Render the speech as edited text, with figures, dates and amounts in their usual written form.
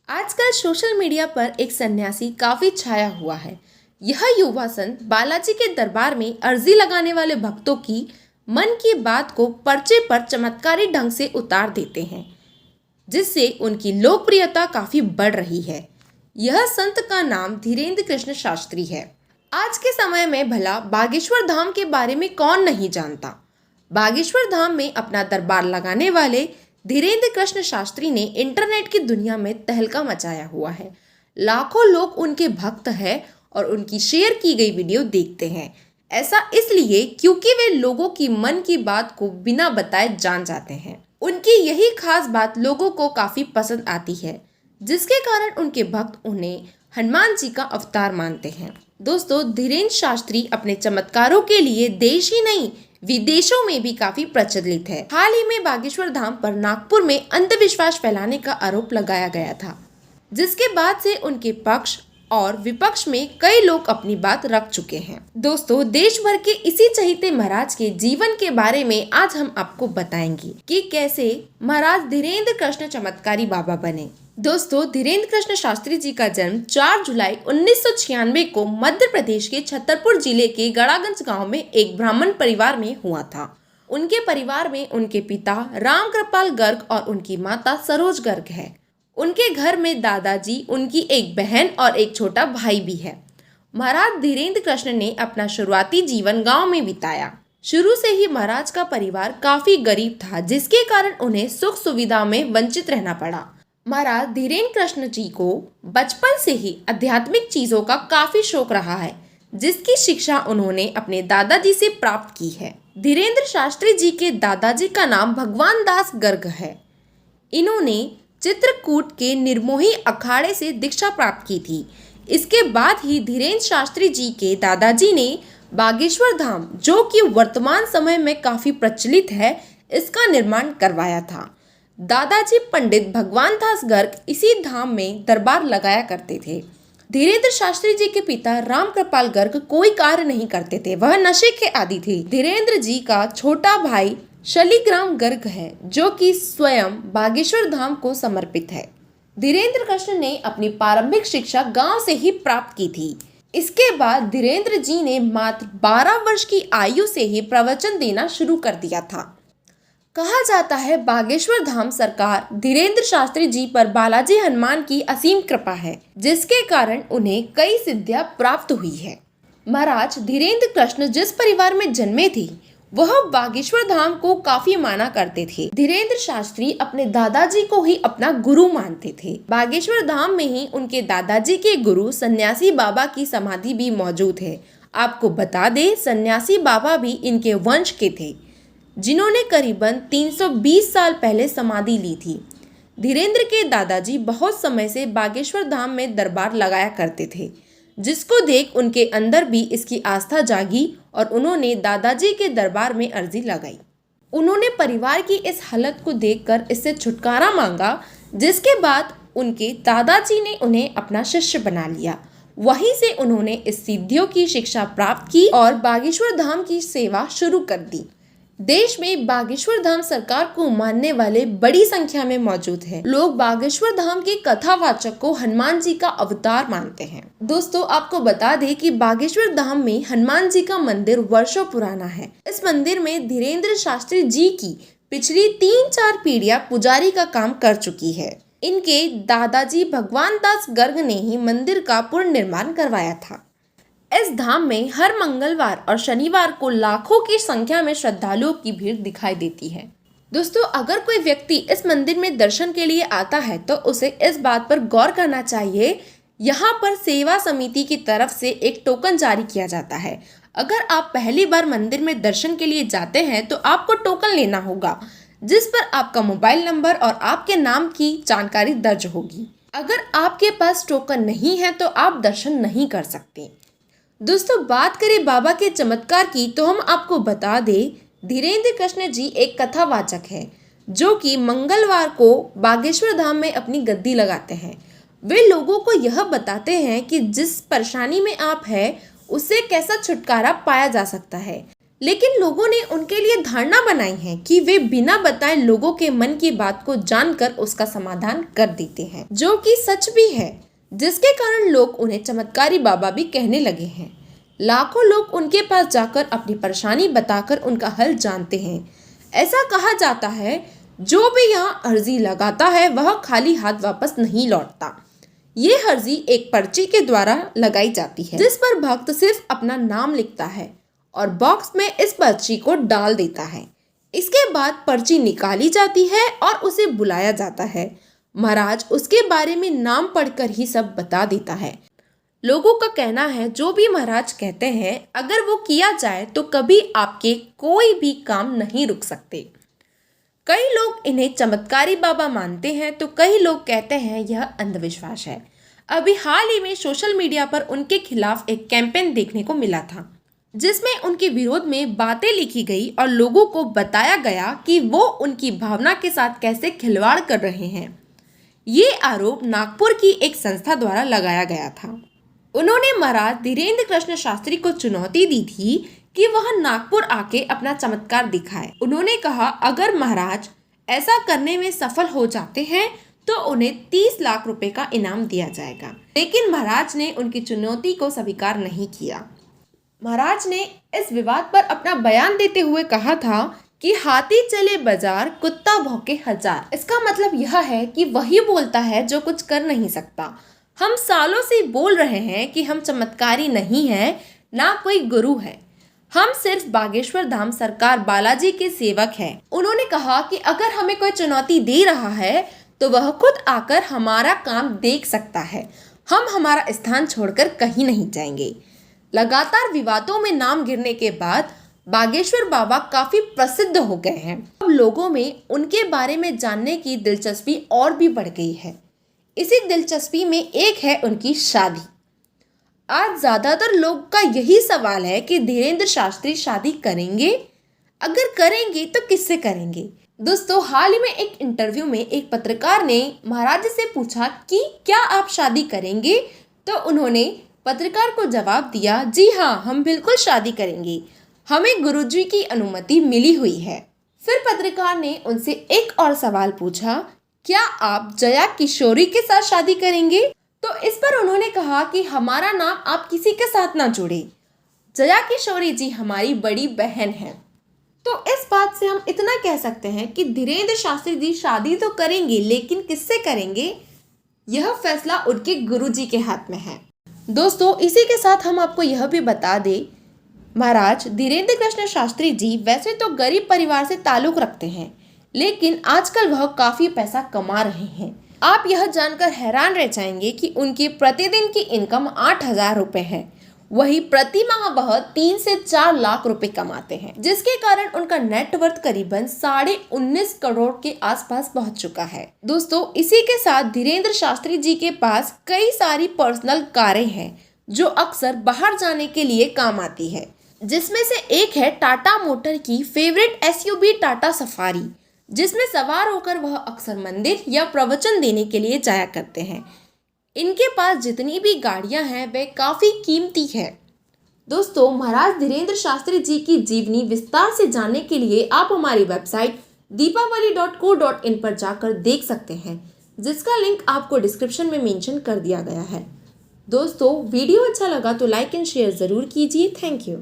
आजकल social media पर एक सन्यासी काफी छाया हुआ है। यह युवा संत बालाजी के दरबार में अर्जी लगाने वाले भक्तों की मन की बात को पर्चे पर चमत्कारी ढंग से उतार देते हैं, जिससे उनकी लोकप्रियता काफी बढ़ रही है। यह संत का नाम धीरेन्द्र कृष्ण शास्त्री है। आज के समय में भला बागेश्वर धाम के बारे में कौन नहीं जानता। बागेश्वर धाम में अपना दरबार लगाने वाले धीरेन्द्र कृष्ण शास्त्री ने इंटरनेट की दुनिया में तहलका मचाया हुआ है। लाखों लोग उनके भक्त हैं और उनकी शेयर की गई वीडियो देखते हैं। ऐसा इसलिए क्योंकि वे लोगों की मन की बात को बिना बताए जान जाते हैं। उनकी यही खास बात लोगों को काफी पसंद आती है, जिसके कारण उनके भक्त उन्हें हनुमान जी का अवतार मानते हैं। दोस्तों, धीरेन्द्र शास्त्री अपने चमत्कारों के लिए देश ही नहीं विदेशों में भी काफी प्रचलित है। हाल ही में बागेश्वर धाम पर नागपुर में अंधविश्वास फैलाने का आरोप लगाया गया था, जिसके बाद से उनके पक्ष और विपक्ष में कई लोग अपनी बात रख चुके हैं। दोस्तों, देश भर के इसी चहीते महाराज के जीवन के बारे में आज हम आपको बताएंगे कि कैसे महाराज धीरेन्द्र कृष्ण चमत्कारी बाबा बने। दोस्तों, धीरेन्द्र कृष्ण शास्त्री जी का जन्म 4 जुलाई 1996 को मध्य प्रदेश के छतरपुर जिले के गड़ागंज गांव में एक ब्राह्मण परिवार में हुआ था। उनके परिवार में उनके पिता राम कृपाल गर्ग और उनकी माता सरोज गर्ग है। उनके घर में दादाजी, उनकी एक बहन और एक छोटा भाई भी है। महाराज धीरेन्द्र कृष्ण ने अपना शुरुआती जीवन गांव में बिताया। शुरू से ही महाराज का परिवार काफी गरीब था, जिसके कारण उन्हें सुख सुविधा में वंचित रहना पड़ा। महाराज धीरेन्द्र कृष्ण जी को बचपन से ही आध्यात्मिक चीजों का काफी शौक रहा है, जिसकी शिक्षा उन्होंने अपने दादाजी से प्राप्त की है। धीरेन्द्र शास्त्री जी के दादाजी का नाम भगवान दास गर्ग है। इन्होंने चित्रकूट के निर्मोही अखाड़े से दीक्षा प्राप्त की थी। इसके बाद ही धीरेन्द्र शास्त्री जी के दादाजी ने बागेश्वर धाम, जो कि वर्तमान समय में काफी प्रचलित है, इसका निर्माण करवाया था। दादाजी पंडित भगवान दास गर्ग इसी धाम में दरबार लगाया करते थे। धीरेन्द्र शास्त्री जी के पिता राम कृपाल गर्ग कोई कार्य नहीं करते थे, वह नशे के आदी थे। धीरेन्द्र जी का छोटा भाई शालिग्राम गर्ग है, जो कि स्वयं बागेश्वर धाम को समर्पित है। धीरेन्द्र कृष्ण ने अपनी प्रारंभिक शिक्षा गांव से ही प्राप्त की थी। इसके बाद धीरेन्द्र जी ने मात्र 12 वर्ष की आयु से ही प्रवचन देना शुरू कर दिया था। कहा जाता है बागेश्वर धाम सरकार धीरेन्द्र शास्त्री जी पर बालाजी हनुमान की असीम कृपा है, जिसके कारण उन्हें कई सिद्धियां प्राप्त हुई है। महाराज धीरेन्द्र कृष्ण जिस परिवार में जन्मे थे, वह बागेश्वर धाम को काफी माना करते थे। धीरेन्द्र शास्त्री अपने दादाजी को ही अपना गुरु मानते थे। बागेश्वर धाम में ही उनके दादाजी के गुरु सन्यासी बाबा की समाधि भी मौजूद है। आपको बता दें, सन्यासी बाबा भी इनके वंश के थे, जिन्होंने करीबन 320 साल पहले समाधि ली थी। धीरेन्द्र के दादाजी बहुत समय से बागेश्वर धाम में दरबार लगाया करते थे, जिसको देख उनके अंदर भी इसकी आस्था जागी और उन्होंने दादाजी के दरबार में अर्जी लगाई। उन्होंने परिवार की इस हालत को देखकर इससे छुटकारा मांगा, जिसके बाद उनके दादाजी ने उन्हें अपना शिष्य बना लिया। वहीं से उन्होंने इस सिद्धियों की शिक्षा प्राप्त की और बागेश्वर धाम की सेवा शुरू कर दी। देश में बागेश्वर धाम सरकार को मानने वाले बड़ी संख्या में मौजूद है। लोग बागेश्वर धाम के कथावाचक को हनुमान जी का अवतार मानते हैं। दोस्तों, आपको बता दें कि बागेश्वर धाम में हनुमान जी का मंदिर वर्षों पुराना है। इस मंदिर में धीरेन्द्र शास्त्री जी की पिछली 3-4 पीढ़ियां पुजारी का काम कर चुकी है। इनके दादाजी भगवान दास गर्ग ने ही मंदिर का पुनर्निर्माण करवाया था। इस धाम में हर मंगलवार और शनिवार को लाखों की संख्या में श्रद्धालुओं की भीड़ दिखाई देती है। दोस्तों, अगर कोई व्यक्ति इस मंदिर में दर्शन के लिए आता है तो उसे इस बात पर गौर करना चाहिए, यहाँ पर सेवा समिति की तरफ से एक टोकन जारी किया जाता है। अगर आप पहली बार मंदिर में दर्शन के लिए जाते हैं तो आपको टोकन लेना होगा, जिस पर आपका मोबाइल नंबर और आपके नाम की जानकारी दर्ज होगी। अगर आपके पास टोकन नहीं है तो आप दर्शन नहीं कर सकते। दोस्तों, बात करें बाबा के चमत्कार की तो हम आपको बता दें, धीरेन्द्र कृष्ण जी एक कथावाचक है, जो कि मंगलवार को बागेश्वर धाम में अपनी गद्दी लगाते हैं। वे लोगों को यह बताते हैं कि जिस परेशानी में आप हैं, उससे कैसा छुटकारा पाया जा सकता है। लेकिन लोगों ने उनके लिए धारणा बनाई है कि वे बिना बताए लोगों के मन की बात को जानकर उसका समाधान कर देते हैं, जो कि सच भी है, जिसके कारण लोग उन्हें चमत्कारी बाबा भी कहने लगे हैं। लाखों लोग उनके पास जाकर अपनी परेशानी बताकर उनका हल जानते हैं। ऐसा कहा जाता है, जो भी यहाँ अर्जी लगाता है वह खाली हाथ वापस नहीं लौटता। ये अर्जी एक पर्ची के द्वारा लगाई जाती है, जिस पर भक्त सिर्फ अपना नाम लिखता है और बॉक्स में इस पर्ची को डाल देता है। इसके बाद पर्ची निकाली जाती है और उसे बुलाया जाता है। महाराज उसके बारे में नाम पढ़कर ही सब बता देता है। लोगों का कहना है, जो भी महाराज कहते हैं अगर वो किया जाए तो कभी आपके कोई भी काम नहीं रुक सकते। कई लोग इन्हें चमत्कारी बाबा मानते हैं तो कई लोग कहते हैं यह अंधविश्वास है। अभी हाल ही में सोशल मीडिया पर उनके खिलाफ एक कैंपेन देखने को मिला था, जिसमें उनके विरोध में बातें लिखी गई और लोगों को बताया गया कि वो उनकी भावना के साथ कैसे खिलवाड़ कर रहे हैं। ये आरोप नागपुर की एक संस्था द्वारा लगाया गया था। उन्होंने महाराज धीरेन्द्र कृष्ण शास्त्री को चुनौती दी थी कि वह नागपुर आके अपना चमत्कार दिखाए। उन्होंने कहा, अगर महाराज ऐसा करने में सफल हो जाते हैं तो उन्हें 30 लाख रुपए का इनाम दिया जाएगा। लेकिन महाराज ने उनकी चुनौती को स्वीकार नहीं किया। महाराज ने इस विवाद पर अपना बयान देते हुए कहा था कि हाथी चले बाजार, कुत्ता भौंके हजार। इसका मतलब यह है कि वही बोलता है जो कुछ कर नहीं सकता। हम सालों से बोल रहे हैं कि हम चमत्कारी नहीं हैं, ना कोई गुरु है, हम सिर्फ बागेश्वर धाम सरकार बालाजी के सेवक हैं। उन्होंने कहा कि अगर हमें कोई चुनौती दे रहा है तो वह खुद आकर हमारा काम देख सकता है। हम हमारा स्थान छोड़कर कहीं नहीं जाएंगे। लगातार विवादों में नाम गिरने के बाद बागेश्वर बाबा काफी प्रसिद्ध हो गए हैं। अब लोगों में उनके बारे में जानने की दिलचस्पी और भी बढ़ गई है। इसी दिलचस्पी में एक है उनकी शादी। आज ज्यादातर लोग का यही सवाल है कि धीरेन्द्र शास्त्री शादी करेंगे? अगर करेंगे तो किससे करेंगे? दोस्तों, हाल ही में एक इंटरव्यू में एक पत्रकार ने महाराज से पूछा कि क्या आप शादी करेंगे, तो उन्होंने पत्रकार को जवाब दिया, जी हाँ, हम बिल्कुल शादी करेंगे, हमें गुरुजी की अनुमति मिली हुई है। फिर पत्रकार ने उनसे एक और सवाल पूछा, क्या आप जया किशोरी के साथ शादी करेंगे? तो इस पर उन्होंने कहा कि हमारा नाम आप किसी के साथ ना जोड़े, जया किशोरी जी हमारी बड़ी बहन है। तो इस बात से हम इतना कह सकते हैं कि धीरेन्द्र शास्त्री जी शादी तो करेंगे, लेकिन किससे करेंगे यह फैसला उनके गुरुजी के हाथ में है। दोस्तों, इसी के साथ हम आपको यह भी बता दें, महाराज धीरेन्द्र कृष्ण शास्त्री जी वैसे तो गरीब परिवार से ताल्लुक रखते हैं, लेकिन आजकल वह काफी पैसा कमा रहे हैं। आप यह जानकर हैरान रह जाएंगे कि उनकी प्रतिदिन की इनकम 8,000 रुपए है। वही प्रति माह वह 3 से 4 लाख रुपए कमाते हैं, जिसके कारण उनका नेटवर्थ करीबन 19.5 करोड़ के आसपास पहुंच चुका है। दोस्तों, इसी के साथ धीरेन्द्र शास्त्री जी के पास कई सारी पर्सनल कारें हैं जो अक्सर बाहर जाने के लिए काम आती है, जिसमें से एक है टाटा मोटर की फेवरेट एसयूवी टाटा सफारी, जिसमें सवार होकर वह अक्सर मंदिर या प्रवचन देने के लिए जाया करते हैं। इनके पास जितनी भी गाड़ियां हैं वे काफ़ी कीमती है। दोस्तों, महाराज धीरेन्द्र शास्त्री जी की जीवनी विस्तार से जानने के लिए आप हमारी वेबसाइट deepavali.co.in पर जाकर देख सकते हैं, जिसका लिंक आपको डिस्क्रिप्शन में मेंशन कर दिया गया है। दोस्तों, वीडियो अच्छा लगा तो लाइक एंड शेयर ज़रूर कीजिए। Thank you.